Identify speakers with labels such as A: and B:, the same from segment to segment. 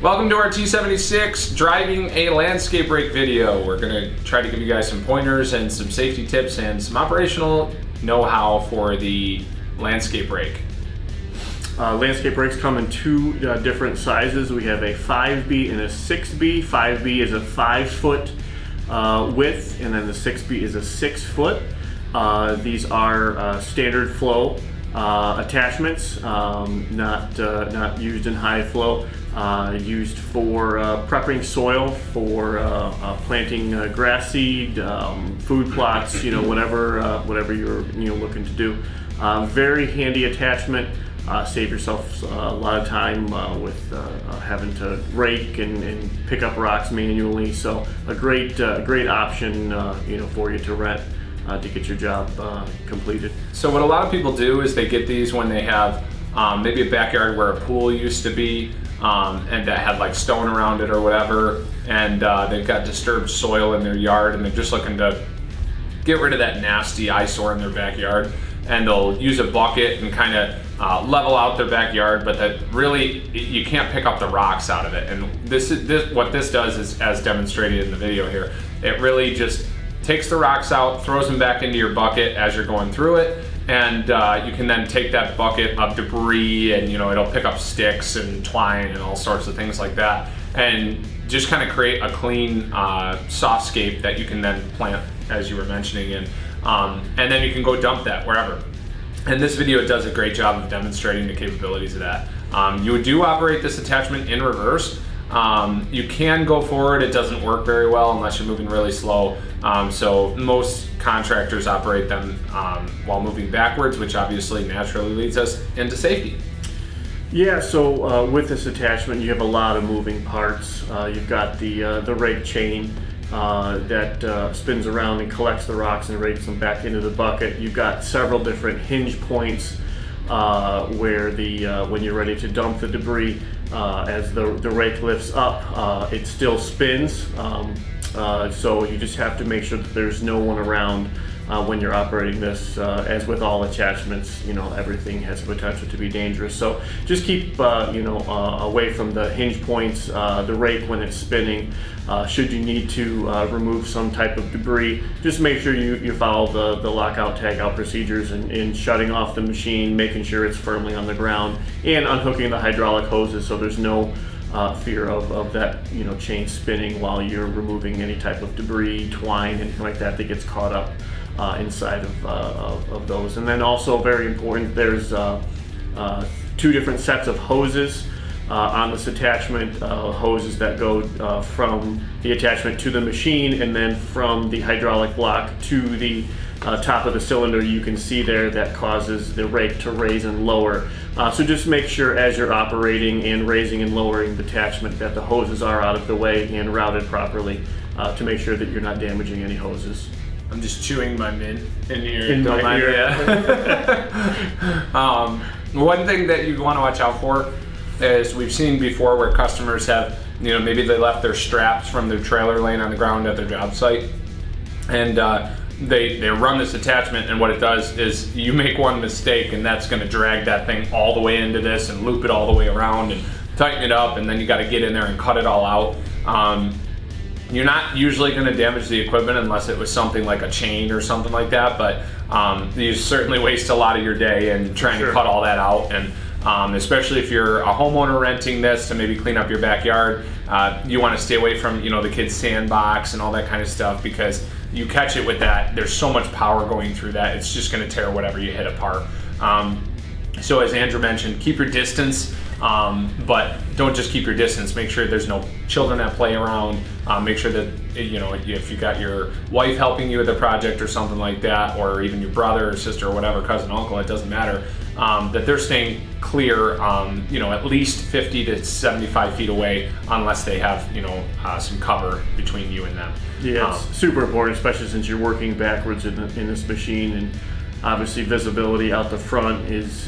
A: Welcome to our T76 driving a landscape rake video. We're going to try to give you guys some pointers and some safety tips and some operational know-how for the landscape rake.
B: Landscape rakes come in two different sizes. We have a 5B and a 6B. 5B is a 5-foot width, and then the 6B is a 6-foot. These are standard flow attachments, not used in high flow. Used for prepping soil for planting grass seed, food plots, whatever you're looking to do. Very handy attachment. Save yourself a lot of time with having to rake and pick up rocks manually. So a great option for you to rent to get your job completed.
A: So what a lot of people do is they get these when they have maybe a backyard where a pool used to be, and that had like stone around it or whatever, and they've got disturbed soil in their yard, and they're just looking to get rid of that nasty eyesore in their backyard, and they'll use a bucket and kind of level out their backyard, but that really you can't pick up the rocks out of it. And what this does is, as demonstrated in the video here, it really just takes the rocks out, throws them back into your bucket as you're going through it, and you can then take that bucket of debris and it'll pick up sticks and twine and all sorts of things like that, and just kind of create a clean softscape that you can then plant, as you were mentioning, and then you can go dump that wherever. And this video does a great job of demonstrating the capabilities of that. You do operate this attachment in reverse. You can go forward. It doesn't work very well unless you're moving really slow. So most contractors operate them while moving backwards, which obviously naturally leads us into safety.
B: Yeah, so with this attachment, you have a lot of moving parts. You've got the rake chain that spins around and collects the rocks and rakes them back into the bucket. You've got several different hinge points where when you're ready to dump the debris, as the rake lifts up, it still spins. So you just have to make sure that there's no one around when you're operating this. As with all attachments, everything has the potential to be dangerous. So just keep away from the hinge points, the rake when it's spinning. Should you need to remove some type of debris, just make sure you follow the lockout tagout procedures in shutting off the machine, making sure it's firmly on the ground, and unhooking the hydraulic hoses so there's no fear of that chain spinning while you're removing any type of debris, twine, anything like that gets caught up inside of those. And then also very important, there's two different sets of hoses on this attachment, hoses that go from the attachment to the machine, and then from the hydraulic block to the top of the cylinder. You can see there that causes the rake to raise and lower. So just make sure as you're operating and raising and lowering the attachment that the hoses are out of the way and routed properly to make sure that you're not damaging any hoses.
A: I'm just chewing my mint in here.
B: In my ear.
A: One thing that you want to watch out for is we've seen before where customers have, maybe they left their straps from their trailer laying on the ground at their job site, and they run this attachment, and what it does is you make one mistake and that's going to drag that thing all the way into this and loop it all the way around and tighten it up, and then you got to get in there and cut it all out. You're not usually going to damage the equipment unless it was something like a chain or something like that, but you certainly waste a lot of your day in trying to cut all that out. And especially if you're a homeowner renting this to maybe clean up your backyard, you want to stay away from the kids' sandbox and all that kind of stuff, because you catch it with that, there's so much power going through that, it's just going to tear whatever you hit apart. So as Andrew mentioned, keep your distance, but don't just keep your distance. Make sure there's no children that play around. Make sure that if you got your wife helping you with a project or something like that, or even your brother or sister or whatever, cousin, uncle, it doesn't matter, that they're staying clear, at least 50 to 75 feet away, unless they have some cover between you and them.
B: Yeah, it's super important, especially since you're working backwards in this machine, and obviously visibility out the front is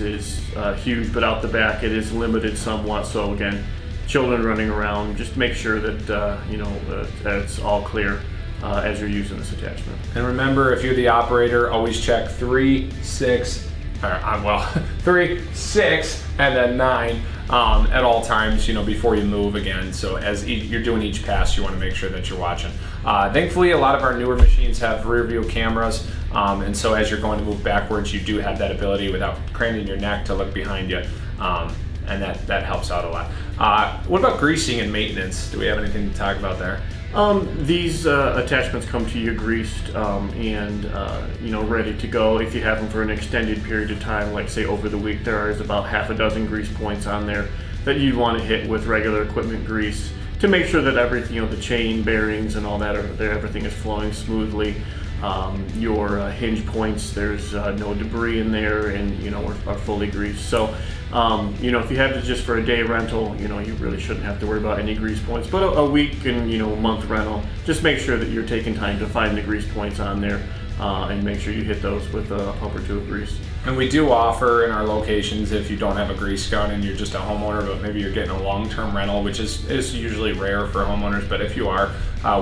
B: huge, but out the back it is limited somewhat. So again, children running around, just make sure that that it's all clear as you're using this attachment.
A: And remember, if you're the operator, always check 3, 6, well, 3, 6, and then 9 at all times, before you move again. So as you're doing each pass, you want to make sure that you're watching. Thankfully, a lot of our newer machines have rear view cameras, and so as you're going to move backwards, you do have that ability without craning your neck to look behind you, and that helps out a lot. What about greasing and maintenance? Do we have anything to talk about there?
B: These attachments come to you greased and ready to go. If you have them for an extended period of time, like say over the week, there is about half a dozen grease points on there that you'd want to hit with regular equipment grease to make sure that everything, the chain bearings and all that are there, everything is flowing smoothly. Your hinge points, there's no debris in there, and are fully greased. So if you have it just for a day rental, you really shouldn't have to worry about any grease points. But a week and month rental, just make sure that you're taking time to find the grease points on there, and make sure you hit those with a pump or two of grease.
A: And we do offer in our locations, if you don't have a grease gun and you're just a homeowner, but maybe you're getting a long-term rental, which is usually rare for homeowners, but if you are,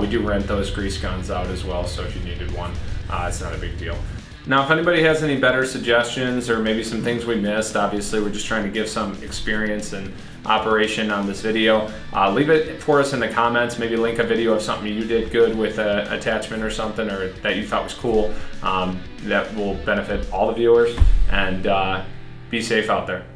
A: we do rent those grease guns out as well, so if you needed one, it's not a big deal. Now, if anybody has any better suggestions or maybe some things we missed, obviously we're just trying to give some experience and operation on this video. Leave it for us in the comments. Maybe link a video of something you did good with an attachment or something, or that you thought was cool. That will benefit all the viewers. And be safe out there.